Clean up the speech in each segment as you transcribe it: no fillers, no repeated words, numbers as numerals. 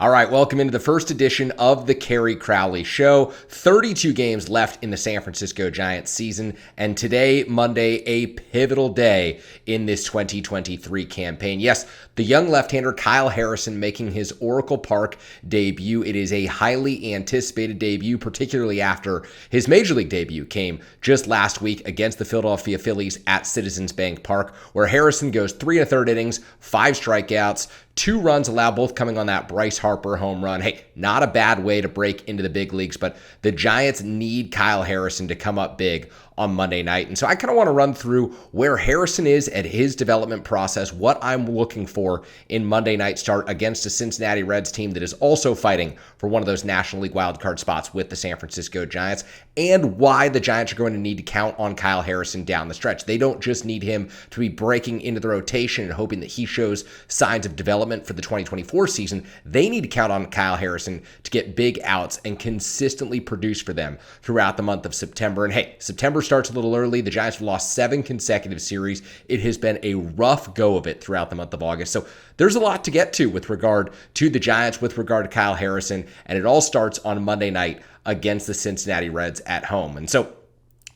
All right, welcome into the first edition of the Kerry Crowley Show. 32 games left in the San Francisco Giants season, and today, Monday, a pivotal day in this 2023 campaign. Yes, the young left-hander Kyle Harrison making his Oracle Park debut. It is a highly anticipated debut, particularly after his Major League debut came just last week against the Philadelphia Phillies at Citizens Bank Park, where Harrison goes 3 1/3 innings, 5 strikeouts, 2 runs allowed, both coming on that Bryce Harper home run. Hey, not a bad way to break into the big leagues, but the Giants need Kyle Harrison to come up big on Monday night. And so I kind of want to run through where Harrison is at his development process, what I'm looking for in Monday night start against a Cincinnati Reds team that is also fighting for one of those National League wildcard spots with the San Francisco Giants, and why the Giants are going to need to count on Kyle Harrison down the stretch. They don't just need him to be breaking into the rotation and hoping that he shows signs of development for the 2024 season. They need to count on Kyle Harrison to get big outs and consistently produce for them throughout the month of September. And hey, September starts a little early. The Giants have lost 7 consecutive series. It has been a rough go of it throughout the month of August. So there's a lot to get to with regard to the Giants, with regard to Kyle Harrison, and it all starts on Monday night against the Cincinnati Reds at home. And so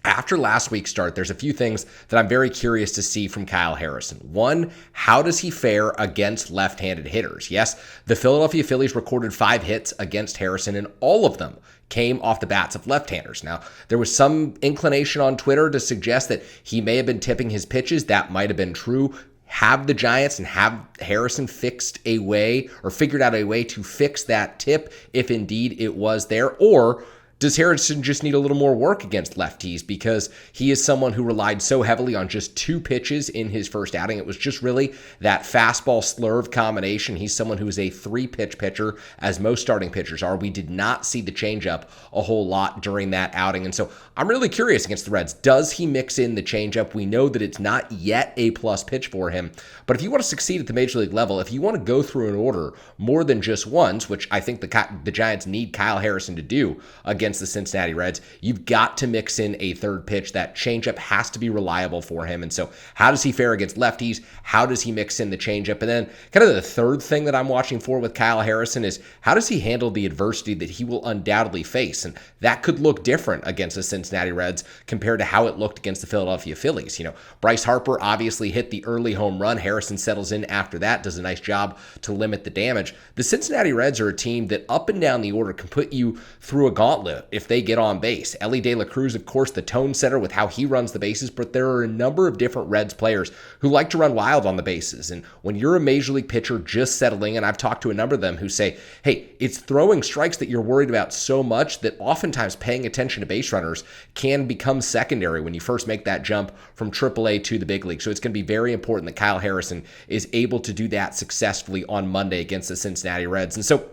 after last week's start, there's a few things that I'm very curious to see from Kyle Harrison. One, how does he fare against left-handed hitters? Yes, the Philadelphia Phillies recorded 5 hits against Harrison, and all of them came off the bats of left-handers. Now, there was some inclination on Twitter to suggest that he may have been tipping his pitches. That might have been true. Have the Giants and have Harrison fixed a way, or figured out a way to fix that tip if indeed it was there? Or does Harrison just need a little more work against lefties, because he is someone who relied so heavily on just 2 pitches in his first outing? It was just really that fastball slurve combination. He's someone who is a 3-pitch pitcher, as most starting pitchers are. We did not see the changeup a whole lot during that outing. And so I'm really curious against the Reds. Does he mix in the changeup? We know that it's not yet a plus pitch for him. But if you want to succeed at the major league level, if you want to go through an order more than just once, which I think the Giants need Kyle Harrison to do against the Cincinnati Reds, you've got to mix in a 3rd pitch. That changeup has to be reliable for him. And so how does he fare against lefties? How does he mix in the changeup? And then kind of the third thing that I'm watching for with Kyle Harrison is, how does he handle the adversity that he will undoubtedly face? And that could look different against the Cincinnati Reds compared to how it looked against the Philadelphia Phillies. You know, Bryce Harper obviously hit the early home run. Harrison settles in after that, does a nice job to limit the damage. The Cincinnati Reds are a team that up and down the order can put you through a gauntlet if they get on base. Ellie De La Cruz, of course, the tone setter with how he runs the bases, but there are a number of different Reds players who like to run wild on the bases. And when you're a major league pitcher just settling, and I've talked to a number of them who say, hey, it's throwing strikes that you're worried about so much that oftentimes paying attention to base runners can become secondary when you first make that jump from AAA to the big league. So it's going to be very important that Kyle Harrison is able to do that successfully on Monday against the Cincinnati Reds. And so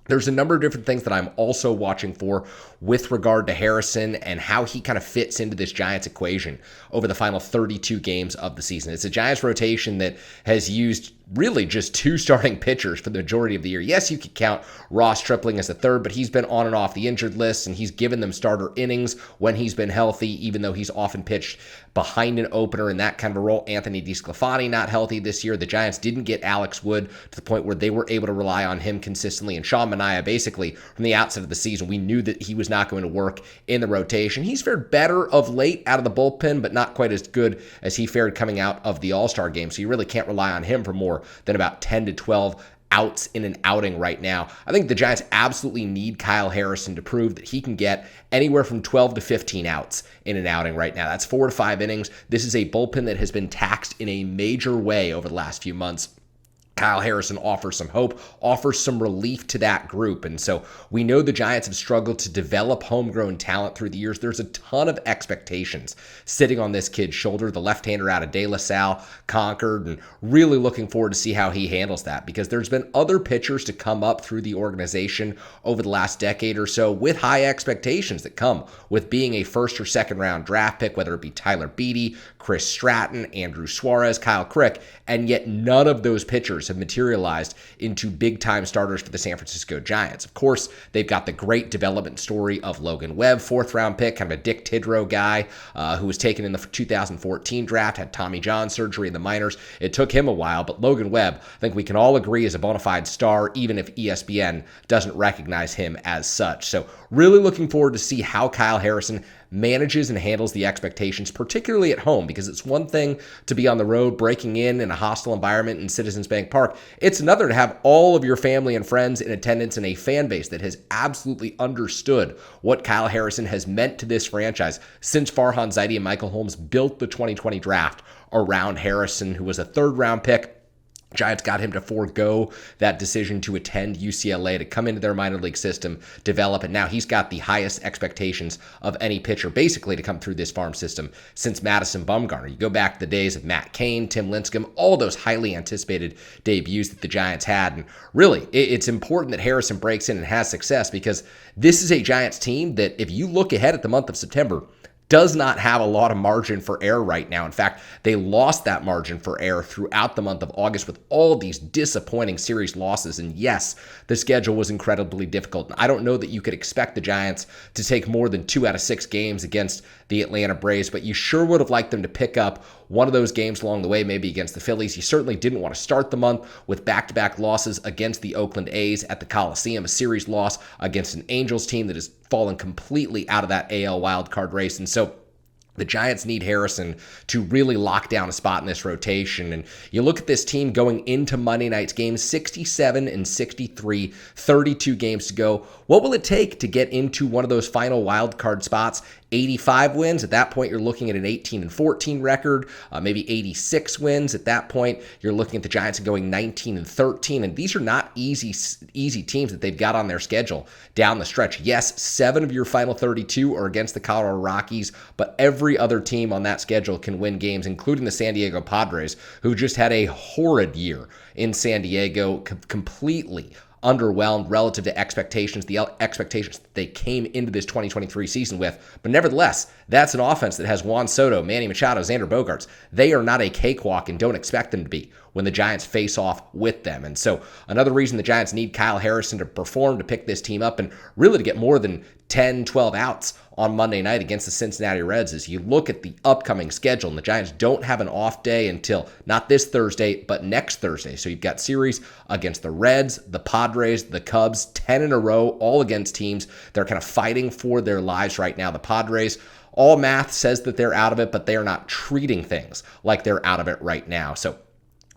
there's a number of different things that I'm also watching for with regard to Harrison and how he kind of fits into this Giants equation over the final 32 games of the season. It's a Giants rotation that has used really just 2 starting pitchers for the majority of the year. Yes, you could count Ross Stripling as a 3rd, but he's been on and off the injured list, and he's given them starter innings when he's been healthy, even though he's often pitched behind an opener in that kind of a role. Anthony DeSclafani not healthy this year. The Giants didn't get Alex Wood to the point where they were able to rely on him consistently. And Sean Manaea, basically from the outset of the season, we knew that he was not going to work in the rotation. He's fared better of late out of the bullpen, but not quite as good as he fared coming out of the All-Star game. So you really can't rely on him for more than about 10 to 12 outs in an outing right now. I think the Giants absolutely need Kyle Harrison to prove that he can get anywhere from 12 to 15 outs in an outing right now. That's 4 to 5 innings. This is a bullpen that has been taxed in a major way over the last few months. Kyle Harrison offers some hope, offers some relief to that group. And so we know the Giants have struggled to develop homegrown talent through the years. There's a ton of expectations sitting on this kid's shoulder. The left-hander out of De La Salle, Concord, and really looking forward to see how he handles that, because there's been other pitchers to come up through the organization over the last decade or so with high expectations that come with being a 1st or 2nd round draft pick, whether it be Tyler Beede, Chris Stratton, Andrew Suarez, Kyle Crick, and yet none of those pitchers players have materialized into big-time starters for the San Francisco Giants. Of course, they've got the great development story of Logan Webb, fourth-round pick, kind of a Dick Tidrow guy who was taken in the 2014 draft, had Tommy John surgery in the minors. It took him a while, but Logan Webb, I think we can all agree, is a bona fide star, even if ESPN doesn't recognize him as such. So really looking forward to see how Kyle Harrison manages and handles the expectations, particularly at home, because it's one thing to be on the road breaking in a hostile environment in Citizens Bank Park. It's another to have all of your family and friends in attendance and a fan base that has absolutely understood what Kyle Harrison has meant to this franchise since Farhan Zaidi and Michael Holmes built the 2020 draft around Harrison, who was a third-round pick. Giants got him to forego that decision to attend UCLA, to come into their minor league system, develop, and now he's got the highest expectations of any pitcher basically to come through this farm system since Madison Bumgarner. You go back to the days of Matt Cain, Tim Lincecum, all those highly anticipated debuts that the Giants had. And really, it's important that Harrison breaks in and has success, because this is a Giants team that, if you look ahead at the month of September, does not have a lot of margin for error right now. In fact, they lost that margin for error throughout the month of August with all these disappointing series losses. And yes, the schedule was incredibly difficult. I don't know that you could expect the Giants to take more than 2 out of 6 games against the Atlanta Braves, but you sure would have liked them to pick up one of those games along the way, maybe against the Phillies. You certainly didn't want to start the month with back-to-back losses against the Oakland A's at the Coliseum, a series loss against an Angels team that has fallen completely out of that AL wildcard race. And so the Giants need Harrison to really lock down a spot in this rotation. And you look at this team going into Monday night's game, 67-63, 32 games to go. What will it take to get into one of those final wild card spots? 85 wins. At that point, you're looking at an 18-14 record, maybe 86 wins. At that point, you're looking at the Giants going 19-13. And these are not easy teams that they've got on their schedule down the stretch. Yes, 7 of your final 32 are against the Colorado Rockies, but every other team on that schedule can win games, including the San Diego Padres, who just had a horrid year in San Diego, completely underwhelmed relative to expectations, the expectations that they came into this 2023 season with. But nevertheless, that's an offense that has Juan Soto, Manny Machado, Xander Bogaerts. They are not a cakewalk and don't expect them to be when the Giants face off with them. And so another reason the Giants need Kyle Harrison to perform, to pick this team up, and really to get more than 10, 12 outs on Monday night against the Cincinnati Reds is you look at the upcoming schedule, and the Giants don't have an off day until not this Thursday, but next Thursday. So you've got series against the Reds, the Padres, the Cubs, 10 in a row, all against teams they're kind of fighting for their lives right now. The Padres, all math says that they're out of it, but they are not treating things like they're out of it right now. So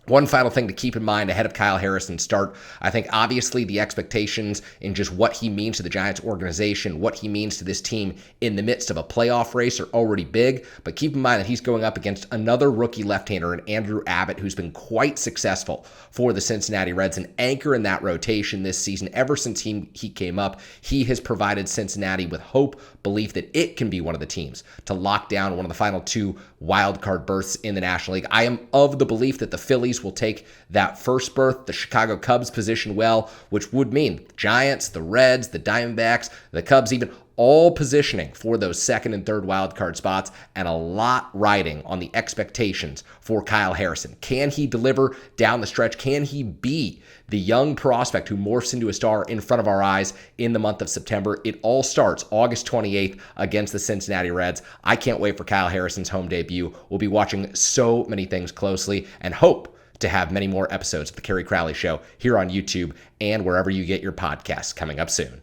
one final thing to keep in mind ahead of Kyle Harrison's start, I think obviously the expectations in just what he means to the Giants organization, what he means to this team in the midst of a playoff race are already big, but keep in mind that he's going up against another rookie left-hander in Andrew Abbott, who's been quite successful for the Cincinnati Reds, an anchor in that rotation this season. Ever since he came up, he has provided Cincinnati with hope, belief that it can be one of the teams to lock down one of the final 2 wild card berths in the National League. I am of the belief that the Phillies will take that first berth, the Chicago Cubs position well, which would mean the Giants, the Reds, the Diamondbacks, the Cubs even, all positioning for those second and third wildcard spots, and a lot riding on the expectations for Kyle Harrison. Can he deliver down the stretch? Can he be the young prospect who morphs into a star in front of our eyes in the month of September? It all starts August 28th against the Cincinnati Reds. I can't wait for Kyle Harrison's home debut. We'll be watching so many things closely and hope to have many more episodes of the Kerry Crowley Show here on YouTube and wherever you get your podcasts coming up soon.